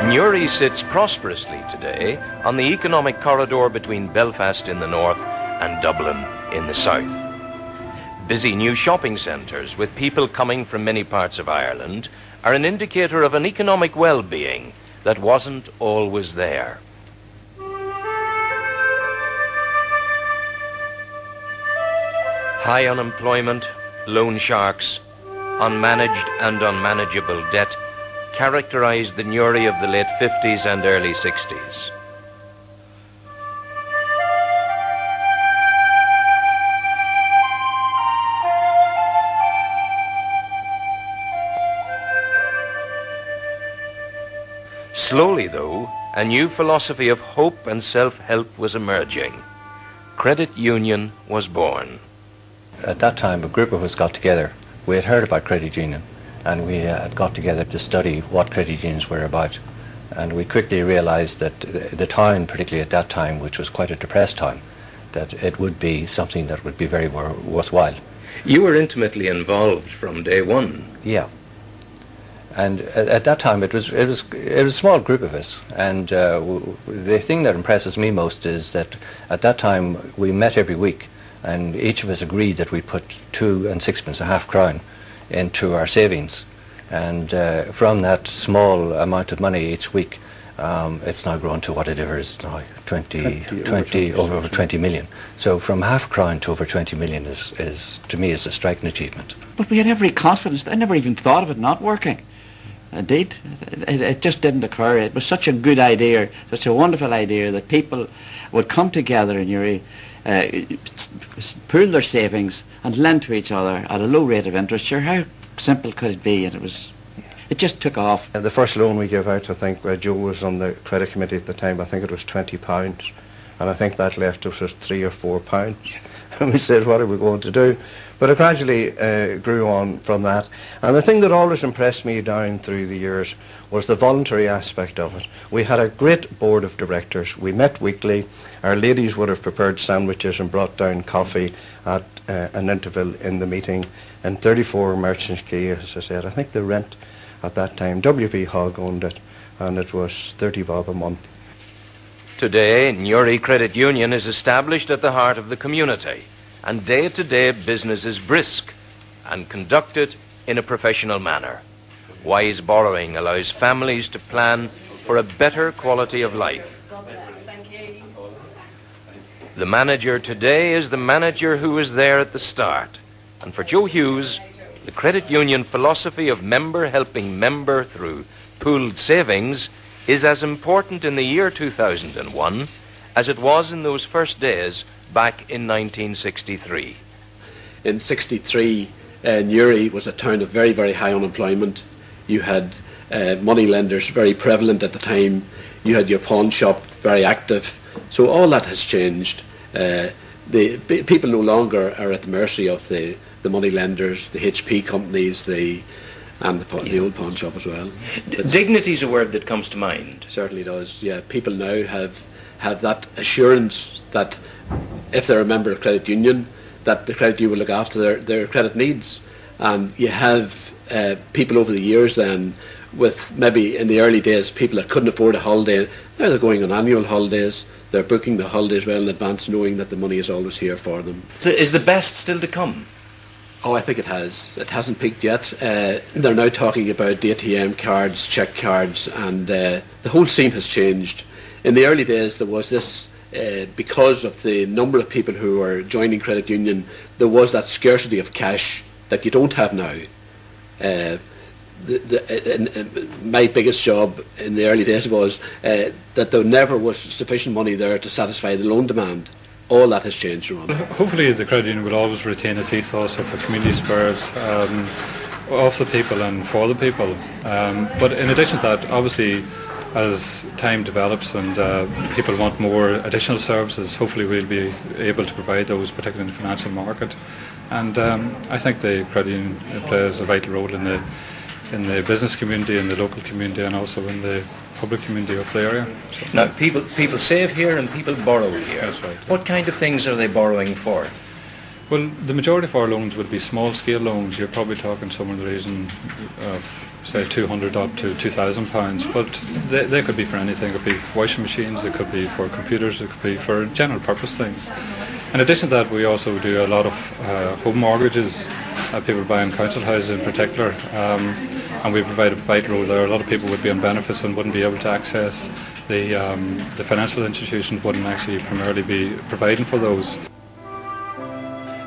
Newry sits prosperously today on the economic corridor between Belfast in the north and Dublin in the south. Busy new shopping centres with people coming from many parts of Ireland are an indicator of an economic well-being that wasn't always there. High unemployment, loan sharks, unmanaged and unmanageable debt characterised the Newry of the late 50s and early 60s. Slowly, though, a new philosophy of hope and self-help was emerging. Credit union was born. At that time, a group of us got together. We had heard about credit union, and we had got together to study what credit unions were about. And we quickly realised that the town, particularly at that time, which was quite a depressed time, that it would be something that would be very worthwhile. You were intimately involved from day one. Yeah. And at that time, it was a small group of us. And the thing that impresses me most is that at that time, we met every week, and each of us agreed that we'd put 2 and 6pence, a half crown, into our savings, and from that small amount of money each week, it's now grown to whatever it is now, over 20 million. So from half crown to over 20 million is to me is a striking achievement. But we had every confidence. I never even thought of it not working. Indeed, it just didn't occur. It was such a good idea, such a wonderful idea that people would come together in Newry, pool their savings and lend to each other at a low rate of interest. Sure, how simple could it be? And it just took off. The first loan we gave out, I think Joe was on the credit committee at the time, I think it was £20, and I think that left us with £3 or £4. And we said, what are we going to do? But it gradually grew on from that. And the thing that always impressed me down through the years was the voluntary aspect of it. We had a great board of directors. We met weekly. Our ladies would have prepared sandwiches and brought down coffee at an interval in the meeting. And 34 Merchants Quay, as I said, I think the rent at that time, W.P. Hogg owned it, and it was 30 bob a month. Today, Newry Credit Union is established at the heart of the community, and day-to-day business is brisk and conducted in a professional manner. Wise borrowing allows families to plan for a better quality of life. The manager today is the manager who was there at the start, and for Joe Hughes, the credit union philosophy of member helping member through pooled savings is as important in the year 2001 as it was in those first days back in 1963. In 63, Newry was a town of very, very high unemployment. You had money lenders very prevalent at the time. You had your pawn shop very active. So all that has changed. People no longer are at the mercy of the money lenders, the HP companies, and the old pawn shop as well. Dignity is a word that comes to mind. Certainly does, yeah. People now have that assurance that if they're a member of a credit union, that the credit union will look after their credit needs. And you have people over the years then, with maybe in the early days people that couldn't afford a holiday, now they're going on annual holidays. They're booking the holidays well in advance, knowing that the money is always here for them. Is the best still to come? Oh, I think it has. It hasn't peaked yet. They're now talking about ATM cards, cheque cards, and the whole scene has changed. In the early days, there was this, because of the number of people who were joining credit union, there was that scarcity of cash that you don't have now. My biggest job in the early days was that there never was sufficient money there to satisfy the loan demand. All that has changed around. Hopefully the credit union will always retain its ethos of a community spirit of the people and for the people. But in addition to that, obviously, as time develops and people want more additional services, hopefully we'll be able to provide those, particularly in the financial market. And I think the credit union plays a vital role in the business community, in the local community, and also in the public community of the area. So. Now, people save here and people borrow here. That's right. What kind of things are they borrowing for? Well, the majority of our loans would be small-scale loans. You're probably talking somewhere in the region of say £200 up to £2,000, but they could be for anything. It could be for washing machines, it could be for computers, it could be for general purpose things. In addition to that, we also do a lot of home mortgages, people buying council houses in particular, and we provide a vital role there. A lot of people would be on benefits and wouldn't be able to access the financial institutions wouldn't actually primarily be providing for those.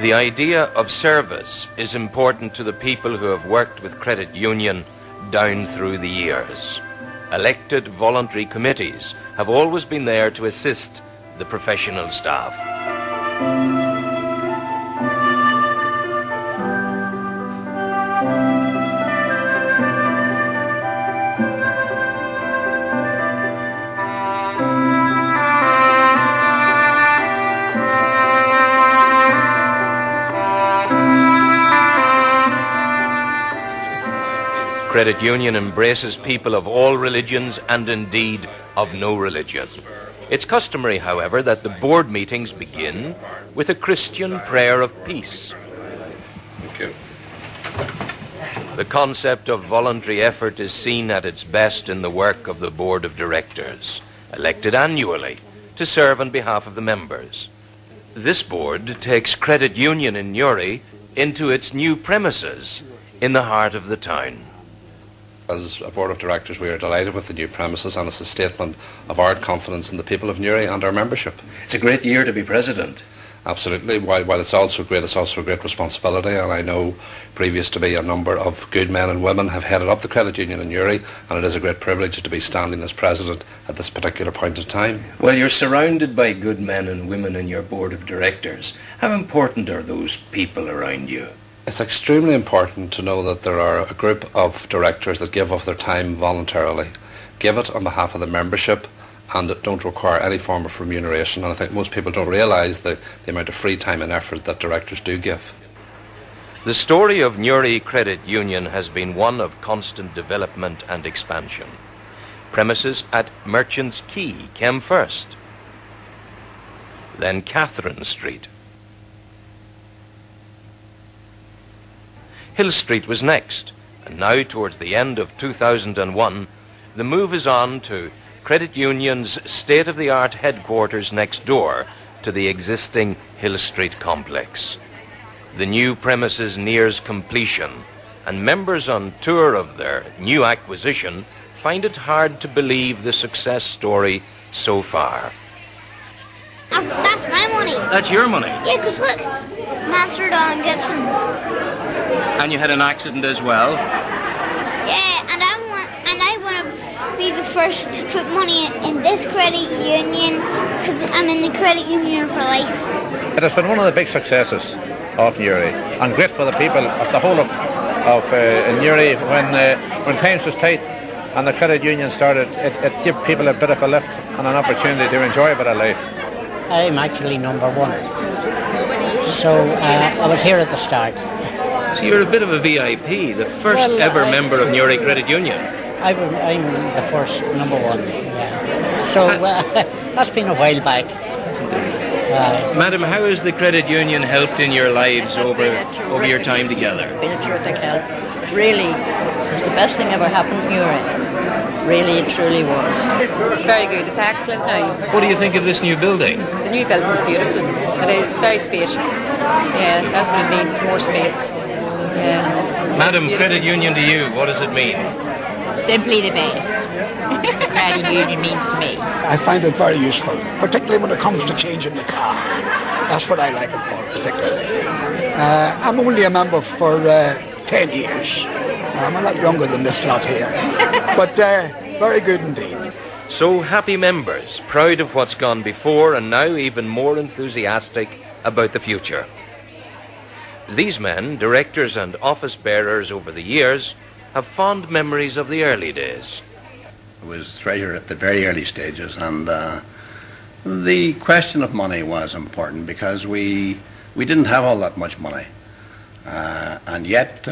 The idea of service is important to the people who have worked with credit union down through the years. Elected voluntary committees have always been there to assist the professional staff. Credit union embraces people of all religions and indeed of no religion. It's customary, however, that the board meetings begin with a Christian prayer of peace. Thank you. The concept of voluntary effort is seen at its best in the work of the board of directors, elected annually to serve on behalf of the members. This board takes Credit Union in Newry into its new premises in the heart of the town. As a board of directors, we are delighted with the new premises, and it's a statement of our confidence in the people of Newry and our membership. It's a great year to be president. Absolutely. While it's also great, it's also a great responsibility, and I know previous to me a number of good men and women have headed up the credit union in Newry, and it is a great privilege to be standing as president at this particular point in time. Well, you're surrounded by good men and women in your board of directors. How important are those people around you? It's extremely important to know that there are a group of directors that give of their time voluntarily, give it on behalf of the membership, and that don't require any form of remuneration. And I think most people don't realise the amount of free time and effort that directors do give. The story of Newry Credit Union has been one of constant development and expansion. Premises at Merchants Quay came first, then Catherine Street. Hill Street was next, and now towards the end of 2001, the move is on to Credit Union's state-of-the-art headquarters next door to the existing Hill Street complex. The new premises nears completion, and members on tour of their new acquisition find it hard to believe the success story so far. That's my money. That's your money? Yeah, because look, Master Don Gibson. And you had an accident as well? Yeah, and I want to be the first to put money in this credit union because I'm in the credit union for life. It has been one of the big successes of Newry, and great for the people of the whole of Newry. When times was tight and the credit union started, it gave people a bit of a lift and an opportunity to enjoy a bit of life. I'm actually number one, so I was here at the start. So you're a bit of a VIP, the first ever member of Newry Credit Union. I'm the first number one, yeah. So that's been a while back. Madam, how has the credit union helped in your lives over your time together? Been a terrific help. Really, it was the best thing ever happened in Newry. Really, it truly was. It's very good. It's excellent now. What do you think of this new building? The new building is beautiful. It is very spacious. Yeah, that's what it needs, more space. Yeah. Madam, credit union to you, what does it mean? Simply the best. Credit union means to me. I find it very useful, particularly when it comes to changing the car. That's what I like it for, particularly. I'm only a member for 10 years. I'm a lot younger than this lot here. But very good indeed. So happy members, proud of what's gone before and now even more enthusiastic about the future. These men, directors and office bearers over the years, have fond memories of the early days. I was treasurer at the very early stages, and the question of money was important because we didn't have all that much money, and yet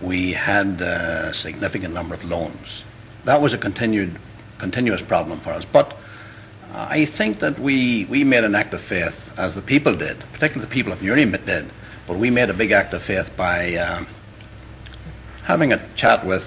we had a significant number of loans. That was a continuous problem for us, but I think that we made an act of faith, as the people did, particularly the people of Newry did, but we made a big act of faith by having a chat with